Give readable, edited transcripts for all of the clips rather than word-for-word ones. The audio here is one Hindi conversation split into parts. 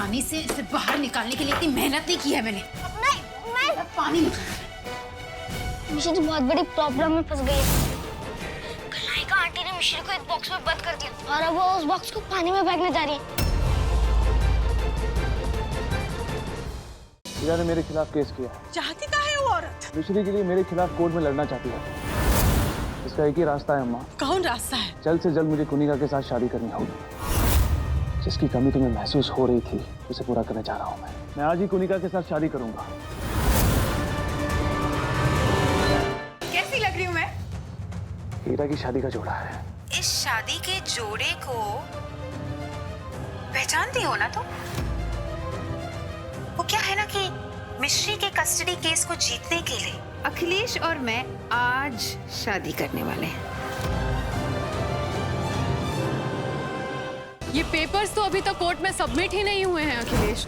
परेशानी से इसे बाहर निकालने के लिए इतनी मेहनत नहीं की है मैंने। नहीं, मैं पानी में मिश्री तो बहुत बड़ी प्रॉब्लम में फंस गई है। कलाइका आंटी ने मिश्री को एक बॉक्स में बंद कर दिया और अब वो उस बॉक्स को पानी में फेंकने जा रही है। ईरा ने मेरे खिलाफ केस किया है। चाहती का है वो औरत? मिश्री के लिए मेरे खिलाफ कोर्ट में लड़ना चाहती है। इसका एक ही रास्ता है अम्मा। कौन रास्ता है? जल्द से जल्द मुझे कुनिका के साथ शादी करनी होगी। जिसकी कमी तुम्हें महसूस हो रही थी उसे पूरा करने जा रहा हूँ मैं आज ही कुनिका के साथ शादी करूंगा। कैसी लग रही हूँ मैं? हीरा की शादी का जोड़ा है। इस शादी के जोड़े को पहचानती हो ना तुम? वो क्या है ना कि मिश्री के कस्टडी केस को जीतने के लिए अखिलेश और मैं आज शादी करने वाले हैं। ये पेपर्स तो अभी तक कोर्ट में सबमिट ही नहीं हुए हैं अखिलेश।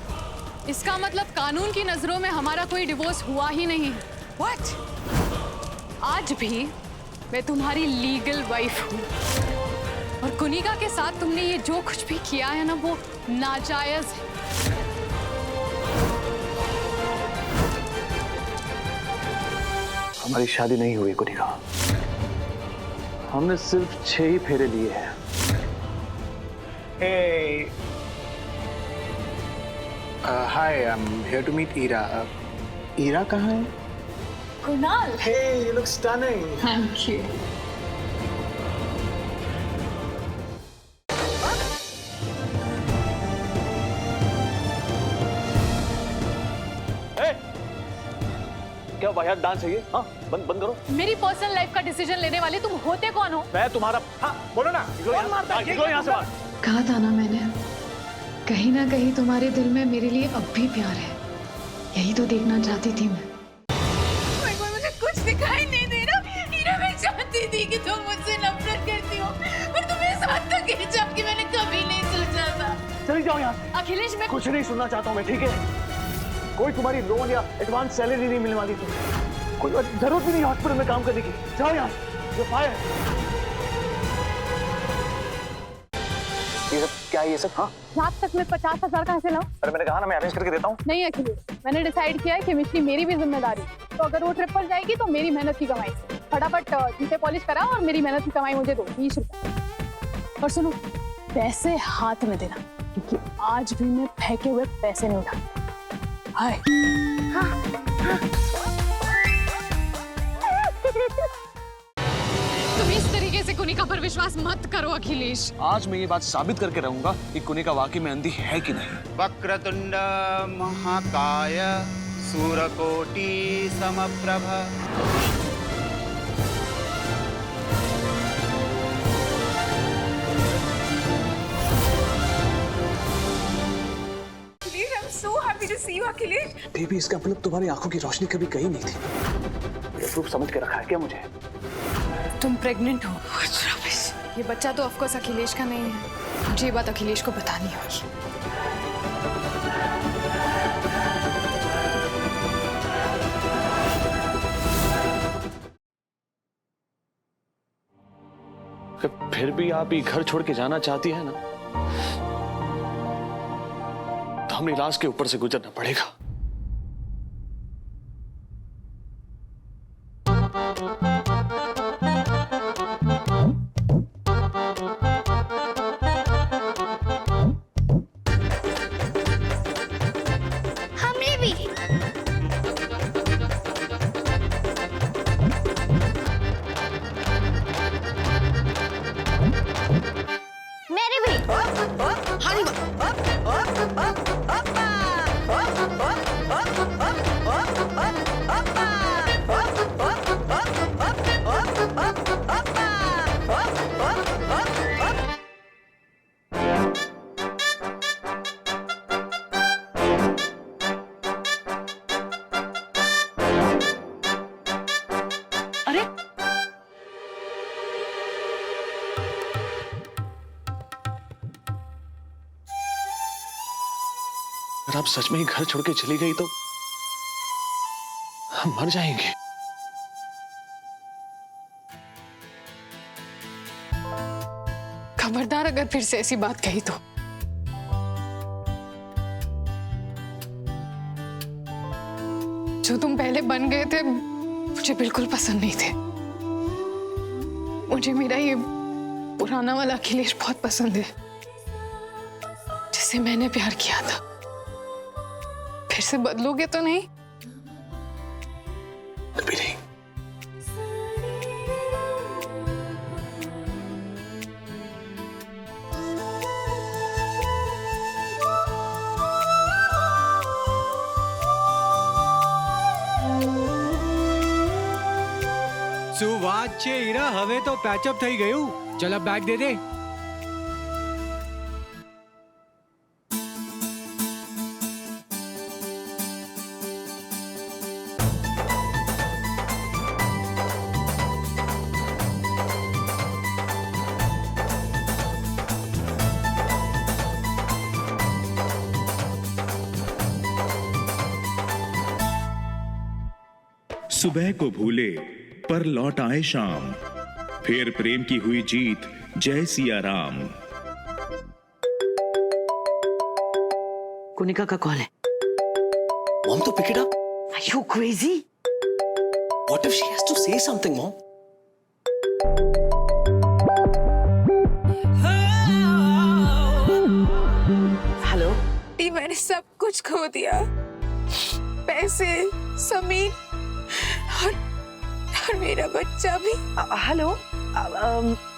इसका मतलब कानून की नजरों में हमारा कोई डिवोर्स हुआ ही नहीं है। What? आज भी मैं तुम्हारी लीगल वाइफ हूँ और कुनिका के साथ तुमने ये जो कुछ भी किया है ना वो नाजायज है। हमारी शादी नहीं हुई कुनिका। हमने सिर्फ 6 ही फेरे लिए हैं। Hey. Hi, I'm here to meet Ira. Ira कहाँ है? Kunal. Hey, you look stunning. Thank you. क्या वाहियात डांस है ये? हाँ, बंद करो। मेरी पर्सनल लाइफ का डिसीजन लेने वाले तुम होते कौन हो? मैं तुम्हारा हाँ, बोलो ना। कौन मारता है? निकलो यहाँ से बाहर। कहा था ना मैंने, कहीं ना कहीं तुम्हारे दिल में मेरे लिए अब भी प्यार है। यही तो देखना चाहती थी मैं। मुझे कुछ दिखाई नहीं दे रहा। हीरा, मैं जानती थी कि तुम मुझसे नफरत करती हो, पर तुम इस हद तक गिर जाओ कि मैंने कभी नहीं सोचा था। चली जाओ यहाँ से। अखिलेश मैं कुछ नहीं सुनना चाहता हूँ मैं, ठीक है? कोई तुम्हारी लोन या एडवांस सैलरी नहीं मिलने वाली तुम्हें। कोई जरूरत भी नहीं हॉस्पिटल में काम करने की। जाओ यहाँ से। फायर। ये सब क्या है ये सब? हाँ, रात तक मैं 50,000 कहाँ से लाऊं? अरे मैंने कहा ना मैं अरेंज करके देता हूँ। नहीं अखिलेश, मैंने डिसाइड किया है कि मिश्री मेरी भी जिम्मेदारी है। तो अगर वो ट्रिप पर जाएगी तो मेरी मेहनत की कमाई से फटाफट जूते पॉलिश करा और मेरी मेहनत की कमाई मुझे दो 20 रुपए। और सुनो, पैसे हाथ में देना क्योंकि आज भी मैं फेंके हुए पैसे नहीं उठाती। हाय। तुम इस तरीके से कुनिका पर विश्वास मत करो अखिलेश। आज मैं ये बात साबित करके रहूंगा कि कुनिका वाकई में अंधी है कि नहीं। वक्रतुंड महाकाय सूरकोटि समप्रभ। So happy to see you, Akhilesh. Baby, इसका मतलब तुम्हारी आंखों की रोशनी कभी गई नहीं थी। ये प्रूफ समझ के रखा है क्या मुझे? तुम प्रेग्नेंट हो। ये बच्चा तो ऑफ कोर्स अखिलेश का नहीं है। मुझे ये बात अखिलेश को बतानी होगी। फिर भी आप ये घर छोड़ के जाना चाहती है ना, तो हमें राज के ऊपर से गुजरना पड़ेगा। हमने भी। मेरे भी। अगर आप सच में ही घर छोड़ के चली गई तो हम मर जाएंगे। खबरदार अगर फिर से ऐसी बात कही तो। जो तुम पहले बन गए थे मुझे बिल्कुल पसंद नहीं थे। मुझे मेरा ये पुराना वाला अखिलेश बहुत पसंद है, जिससे मैंने प्यार किया था। फिर से बदलोगे तो नहीं? कभी नहीं। શું વાત છે હીરા, હવે તો પેચઅપ થઈ ગયું. ચલ અબ બેગ દે દે. सुबह को भूले पर लौट आए शाम, फिर प्रेम की हुई जीत, जय सिया राम। कोनिका का कॉल है। Mom, तो pick it up. Are you crazy? What if she has to say something, Mom? Hello. मैंने सब कुछ खो दिया, पैसे, समीर और मेरा बच्चा भी। हेलो,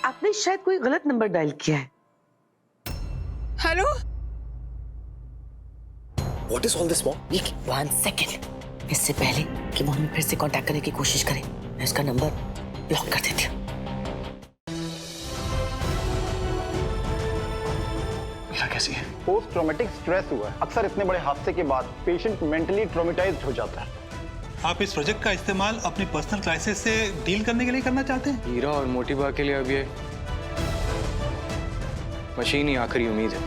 आपने शायद कोई गलत नंबर डायल किया है। Hello, What is all this, Mom? ये क्या? 1 सेकेंड। इससे पहले कि वो हमें फिर से कांटेक्ट करने की कोशिश करे, मैं उसका नंबर ब्लॉक कर देती हूँ। हीरा कैसी है? पोस्ट ट्रॉमेटिक स्ट्रेस हुआ है। अक्सर इतने बड़े हादसे के बाद पेशेंट मेंटली ट्रॉमेटाइज्ड हो जाता है। आप इस प्रोजेक्ट का इस्तेमाल अपनी पर्सनल क्राइसिस से डील करने के लिए करना चाहते हैं? हीरा और मोटिबा के लिए अब ये मशीन ही आखिरी उम्मीद है।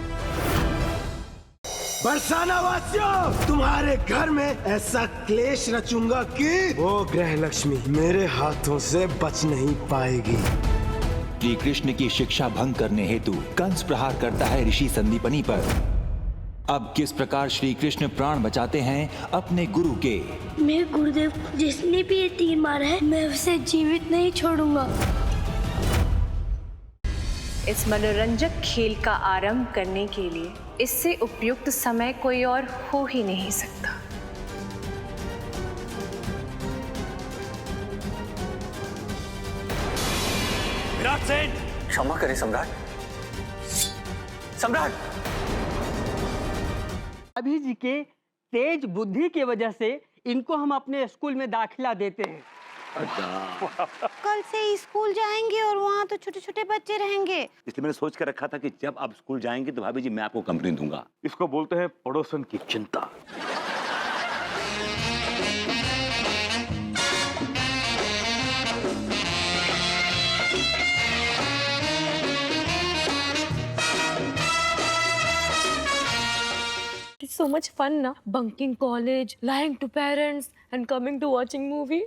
बरसाना वासियों, तुम्हारे घर में ऐसा क्लेश रचूंगा कि वो ग्रह लक्ष्मी मेरे हाथों से बच नहीं पाएगी। श्री कृष्ण की शिक्षा भंग करने हेतु कंस प्रहार करता है ऋषि संदीपनी पर। अब किस प्रकार श्री कृष्ण प्राण बचाते हैं अपने गुरु के। मेरे गुरुदेव को जिसने भी ये तीर मारा है, मैं उसे जीवित नहीं छोड़ूंगा। इस मनोरंजक खेल का आरंभ करने के लिए इससे उपयुक्त समय कोई और हो ही नहीं सकता। विराट सेन, क्षमा करें सम्राट। सम्राट, अभी जी के तेज बुद्धि की वजह से इनको हम अपने स्कूल में दाखिला देते हैं। कल से स्कूल जाएंगे और वहाँ तो छोटे छोटे बच्चे रहेंगे, इसलिए मैंने सोच कर रखा था कि जब आप स्कूल जाएंगे तो भाभी जी मैं आपको कंपनी दूंगा। इसको बोलते हैं पड़ोसन की चिंता। It's so much fun ना, bunking college, lying to parents and coming to watching movie.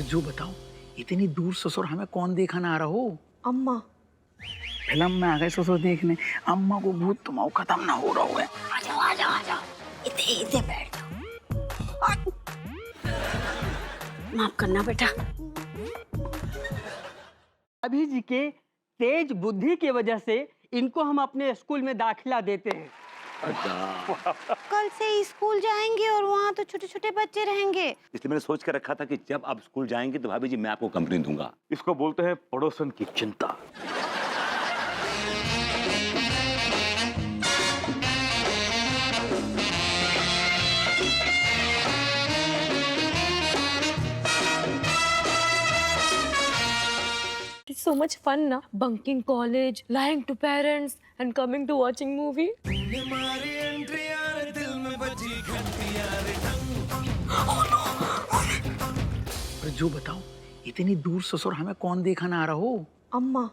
जो बताओ, इतनी दूर ससुर हमें कौन देखना आ रहा हो? अम्मा। फिल्म में आ गए ससुर देखने, अम्मा को भूत तुम्हारा खत्म ना हो रहा हो। आजा, इधर बैठ। माफ करना बेटा। अभी जी के तेज बुद्धि की वजह से इनको हम अपने स्कूल में दाखिला देते हैं। कल से स्कूल जाएंगे और वहाँ तो छोटे छोटे बच्चे रहेंगे, इसलिए मैंने सोच कर रखा था कि जब आप स्कूल जाएंगे तो भाभी जी मैं आपको कंपनी दूंगा। इसको बोलते हैं पड़ोसन की चिंता। It's so much fun ना, bunking college, lying to parents and coming to watching movie. जो बताओ, इतनी दूर ससुर हमें कौन देखना आ रहा हो? अम्मा।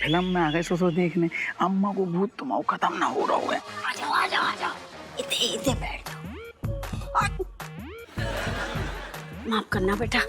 फिल्म में आ गए ससुर देखने, अम्मा को भूत तुम्हारा खत्म ना हो रहा हो। आजा, इधर बैठ। माफ करना बेटा।